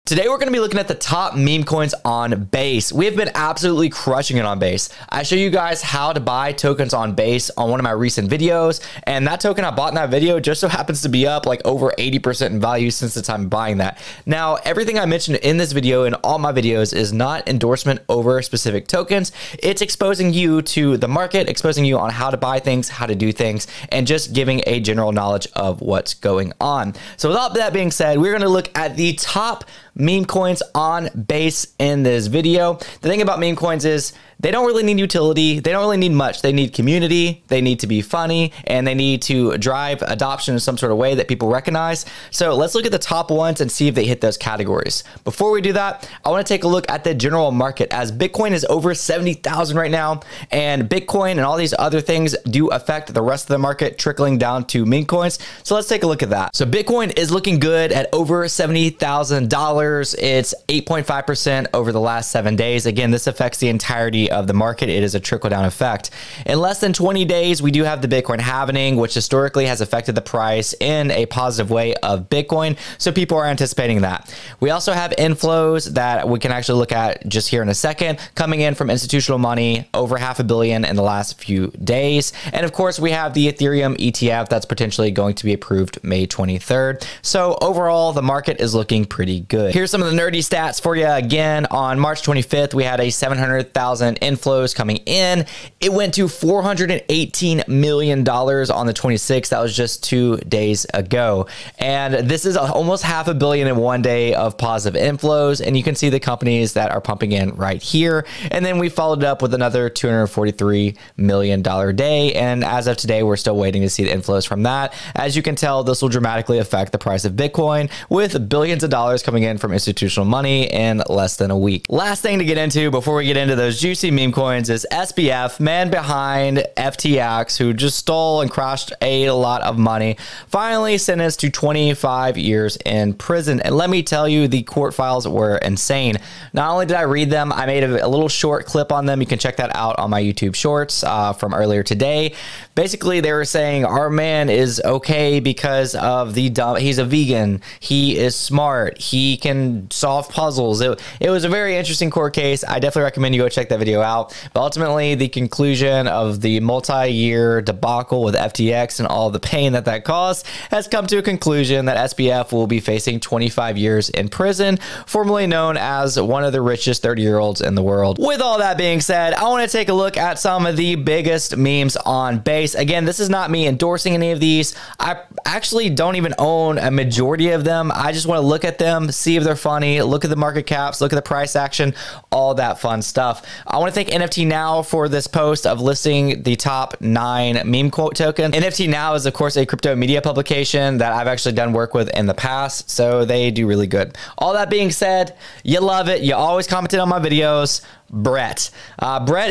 Today we're going to be looking at the top meme coins on Base. We have been absolutely crushing it on Base. I show you guys how to buy tokens on Base on one of my recent videos, and that token I bought in that video just so happens to be up like over 80% in value since the time of buying that. Now, everything I mentioned in this video and all my videos is not endorsement over specific tokens. It's exposing you to the market, exposing you on how to buy things, how to do things, and just giving a general knowledge of what's going on. So with all that being said, we're going to look at the top meme coins on Base in this video. The thing about meme coins is they don't really need utility. They don't really need much. They need community. They need to be funny, and they need to drive adoption in some sort of way that people recognize. So let's look at the top ones and see if they hit those categories. Before we do that, I want to take a look at the general market, as Bitcoin is over 70,000 right now, and Bitcoin and all these other things do affect the rest of the market, trickling down to meme coins. So let's take a look at that. So Bitcoin is looking good at over $70,000. It's 8.5% over the last 7 days. Again, this affects the entirety of the market. It is a trickle-down effect. In less than 20 days, we do have the Bitcoin halvening, which historically has affected the price in a positive way of Bitcoin. So people are anticipating that. We also have inflows that we can actually look at just here in a second, coming in from institutional money, over $500 million in the last few days. And of course, we have the Ethereum ETF that's potentially going to be approved May 23rd. So overall, the market is looking pretty good. Here's some of the nerdy stats for you. Again, on March 25th, we had a 700,000 inflows coming in. It went to $418 million on the 26th. That was just 2 days ago. And this is almost $500 million in 1 day of positive inflows. And you can see the companies that are pumping in right here. And then we followed up with another $243 million day. And as of today, we're still waiting to see the inflows from that. As you can tell, this will dramatically affect the price of Bitcoin, with billions of dollars coming in from institutional money in less than a week. Last thing to get into before we get into those juicy meme coins is SBF, man behind FTX, who just stole and crushed a lot of money, finally sentenced to 25 years in prison. And let me tell you, the court files were insane. Not only did I read them, I made a little short clip on them. You can check that out on my YouTube shorts from earlier today. Basically, they were saying our man is okay because of he's a vegan, he is smart, he can solve puzzles. It was a very interesting court case. I definitely recommend you go check that video out. But ultimately, the conclusion of the multi-year debacle with FTX and all the pain that caused has come to a conclusion that SBF will be facing 25 years in prison, formerly known as one of the richest 30-year-olds in the world. With all that being said, I want to take a look at some of the biggest memes on Base. Again, this is not me endorsing any of these. I actually don't even own a majority of them. I just want to look at them, see if they're funny, look at the market caps, look at the price action, all that fun stuff. I want to thank NFT Now for this post of listing the top 9 meme quote tokens. NFT Now is, of course, a crypto media publication that I've actually done work with in the past, so they do really good. All that being said, you love it. You always commented on my videos. Brett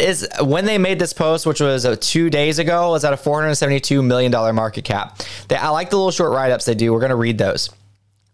is, when they made this post, which was 2 days ago, was at a $472 million market cap. I like the little short write-ups they do. We're going to read those.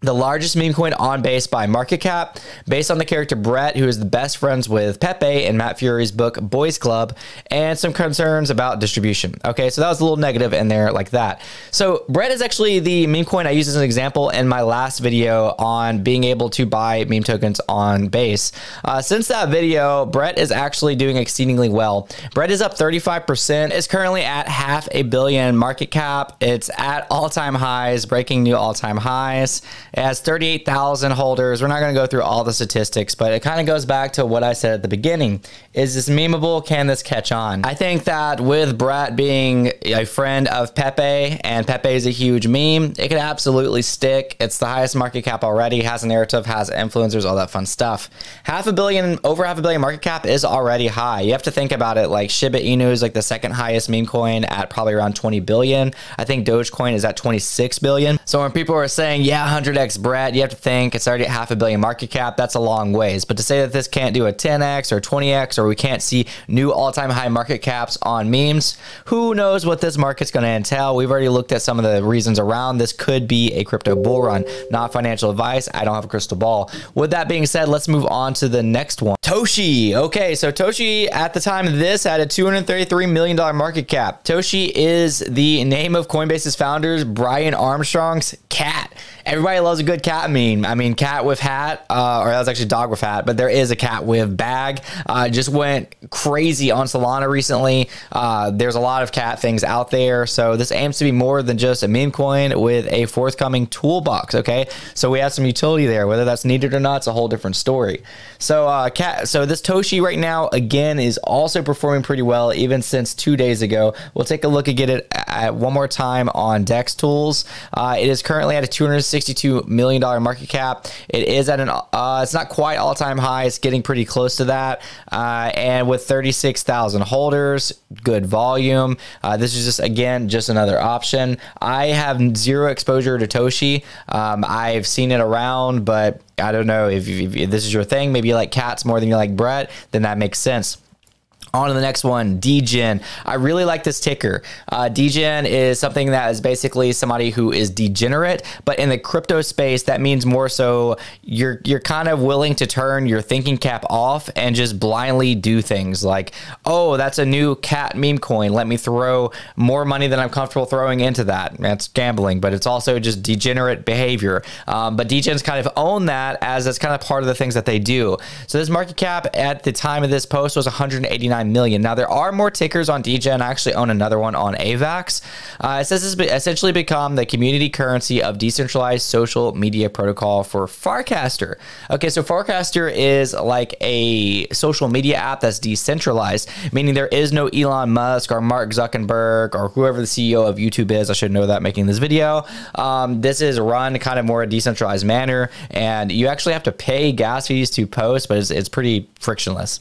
The largest meme coin on Base by market cap, based on the character Brett, who is the best friends with Pepe in Matt Fury's book Boys Club, and some concerns about distribution. Okay, so that was a little negative in there like that. So Brett is actually the meme coin I used as an example in my last video on being able to buy meme tokens on Base. Since that video, Brett is actually doing exceedingly well. Brett is up 35%, is currently at $500 million market cap. It's at all-time highs, breaking new all-time highs. It has 38,000 holders. We're not going to go through all the statistics, but it kind of goes back to what I said at the beginning. Is this memeable? Can this catch on? I think that with Brett being a friend of Pepe, and Pepe is a huge meme, it could absolutely stick. It's the highest market cap already, has a narrative, has influencers, all that fun stuff. Over $500 million market cap is already high. You have to think about it, like Shiba Inu is like the second highest meme coin at probably around 20 billion. I think Dogecoin is at 26 billion. So when people are saying, yeah, 100x Brett, you have to think it's already at $500 million market cap. That's a long ways. But to say that this can't do a 10x or 20x, or we can't see new all-time high market caps on memes, who knows what this market's going to entail. We've already looked at some of the reasons around this. Could be a crypto bull run. Not financial advice. I don't have a crystal ball. With that being said, let's move on to the next one. Toshi. Okay, so Toshi at the time of this had a $233 million market cap. Toshi is the name of Coinbase's founders, Brien Armstrong's cat. Everybody loves was a good cat meme. I mean, cat with hat, or that was actually dog with hat, but there is a cat with bag. Just went crazy on Solana recently. There's a lot of cat things out there. So this aims to be more than just a meme coin with a forthcoming toolbox. Okay. So we have some utility there. Whether that's needed or not, it's a whole different story. So so this Toshi right now, again, is also performing pretty well, even since 2 days ago. We'll take a look and get it at one more time on Dex Tools. It is currently at a $262 million market cap. It is at an, it's not quite all-time high. It's getting pretty close to that. And with 36,000 holders, good volume. This is just, again, just another option. I have zero exposure to Toshi. I've seen it around, but I don't know if this is your thing. Maybe you like cats more than you like Brett, then that makes sense. On to the next one, Degen. I really like this ticker. Degen is something that is basically somebody who is degenerate, but in the crypto space, that means more so you're kind of willing to turn your thinking cap off and just blindly do things like, oh, that's a new cat meme coin. Let me throw more money than I'm comfortable throwing into that. That's gambling, but it's also just degenerate behavior. But Degen's kind of own that as that's kind of part of the things that they do. So this market cap at the time of this post was 189 million. Now there are more tickers on Degen. I actually own another one on AVAX. It says this has essentially become the community currency of decentralized social media protocol for Farcaster. Okay, so Farcaster is like a social media app that's decentralized, meaning there is no Elon Musk or Mark Zuckerberg or whoever the CEO of YouTube is. I should know that making this video. This is run kind of more a decentralized manner, and you actually have to pay gas fees to post, but it's pretty frictionless.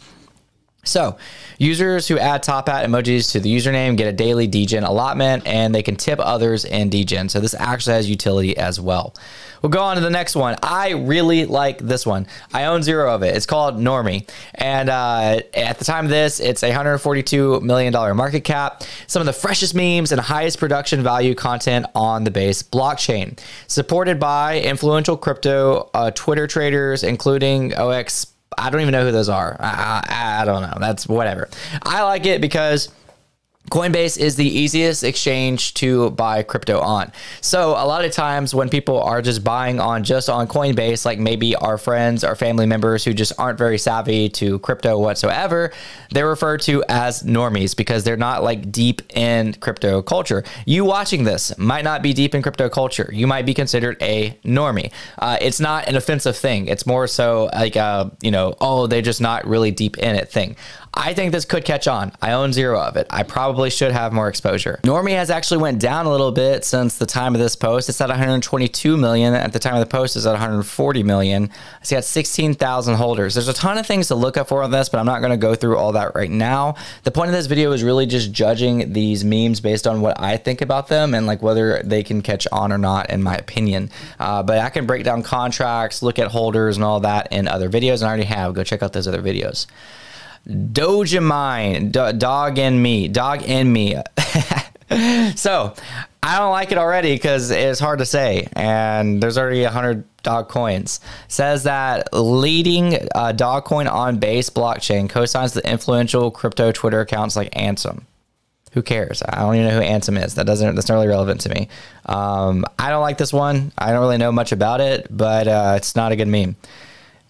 So users who add top hat emojis to the username get a daily Degen allotment, and they can tip others in Degen. So this actually has utility as well. We'll go on to the next one. I really like this one. I own zero of it. It's called Normie. And at the time of this, it's a $142 million market cap. Some of the freshest memes and highest production value content on the Base blockchain. Supported by influential crypto Twitter traders, including OX. I don't even know who those are. I don't know. That's whatever. I like it because Coinbase is the easiest exchange to buy crypto on. So a lot of times when people are just buying on Coinbase, like maybe our friends or family members who just aren't very savvy to crypto whatsoever, they're referred to as normies because they're not like deep in crypto culture. You watching this might not be deep in crypto culture. You might be considered a normie. It's not an offensive thing. It's more so like, you know, oh, they're just not really deep in it thing. I think this could catch on. I own zero of it. I probably should have more exposure. Normie has actually went down a little bit since the time of this post. It's at 122 million. At the time of the post, it's at 140 million. It's got 16,000 holders. There's a ton of things to look up for on this, but I'm not going to go through all that right now. The point of this video is really just judging these memes based on what I think about them and like whether they can catch on or not, in my opinion. But I can break down contracts, look at holders and all that in other videos, and I already have. Go check out those other videos. Doge in mine, dog in me. So I don't like it already because it's hard to say, and there's already 100 dog coins. Says that leading dog coin on Base blockchain co-signs the influential crypto Twitter accounts like Ansem. Who cares? I don't even know who Ansem is. That's not really relevant to me. I don't like this one. I don't really know much about it, but it's not a good meme.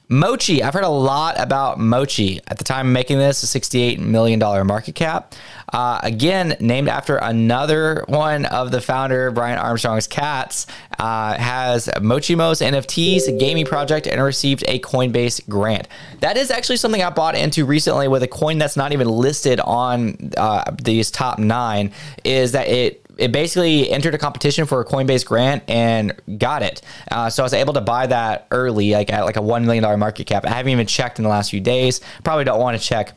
Mochi, I've heard a lot about Mochi. At the time of making this, a $68 million market cap. Again, named after another one of the founder, Brien Armstrong's cats, has Mochimo's NFTs, a gaming project, and received a Coinbase grant. That is actually something I bought into recently with a coin that's not even listed on these top 9, is that it basically entered a competition for a Coinbase grant and got it. So I was able to buy that early, like at like a $1 million market cap. I haven't even checked in the last few days. Probably don't want to check.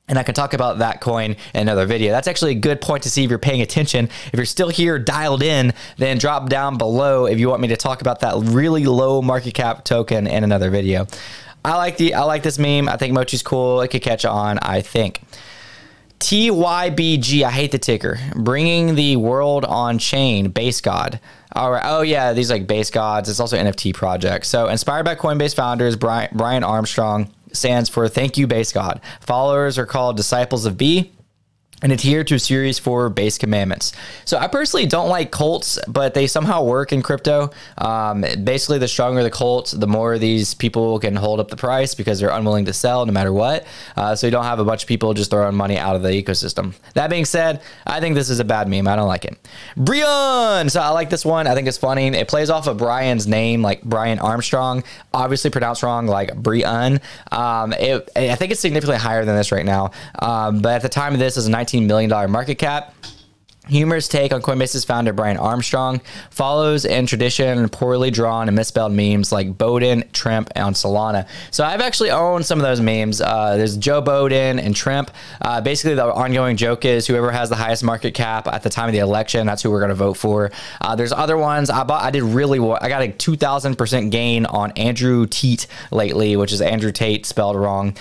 And I can talk about that coin in another video. That's actually a good point to see if you're paying attention. If you're still here dialed in, then drop down below if you want me to talk about that really low market cap token in another video. I like this meme. I think Mochi's cool. It could catch on, I think. TYBG, I hate the ticker. Bringing the world on chain, Base God. All right. Oh yeah, these like Base Gods. It's also an NFT project. So inspired by Coinbase founders Brien Armstrong, stands for Thank You Base God. Followers are called Disciples of B. and adhere to Series 4 base commandments. So I personally don't like cults, but they somehow work in crypto. Basically, the stronger the cults, the more these people can hold up the price because they're unwilling to sell no matter what. So you don't have a bunch of people just throwing money out of the ecosystem. That being said, I think this is a bad meme. I don't like it. Brien. So I like this one. I think it's funny. It plays off of Brian's name, like Brien Armstrong, obviously pronounced wrong, like Brien. I think it's significantly higher than this right now. But at the time of this, is a $19 million market cap. Humorous take on Coinbase's founder Brien Armstrong follows in tradition poorly drawn and misspelled memes like Bowden, Trimp, and Solana. So I've actually owned some of those memes. There's Joe Bowden and Trimp. Basically, the ongoing joke is whoever has the highest market cap at the time of the election, that's who we're going to vote for. There's other ones. I did really well. I got a 2,000% gain on Andrew Tate lately, which is Andrew Tate spelled wrong.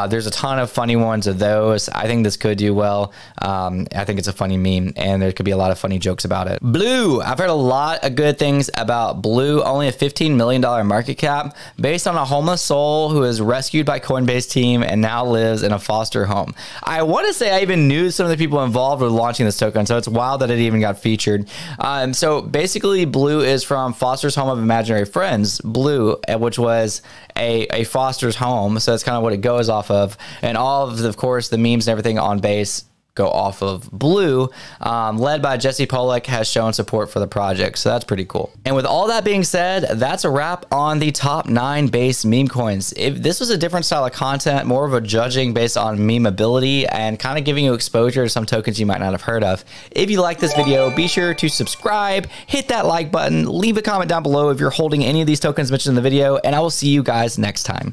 There's a ton of funny ones of those. I think this could do well. I think it's a funny meme, and there could be a lot of funny jokes about it. Blue. I've heard a lot of good things about Blue. Only a $15 million market cap based on a homeless soul who was rescued by Coinbase team and now lives in a foster home. I want to say I even knew some of the people involved with launching this token, so it's wild that it even got featured. So basically, Blue is from Foster's Home of Imaginary Friends, Blue, which was a foster's home. So that's kind of what it goes off of. And all of course, the memes and everything on base go off of Blue, led by Jesse Pollock, has shown support for the project. So that's pretty cool. And with all that being said, that's a wrap on the top 9 base meme coins. If this was a different style of content, more of a judging based on memeability and kind of giving you exposure to some tokens you might not have heard of. If you like this video, be sure to subscribe, hit that like button, leave a comment down below if you're holding any of these tokens mentioned in the video, and I will see you guys next time.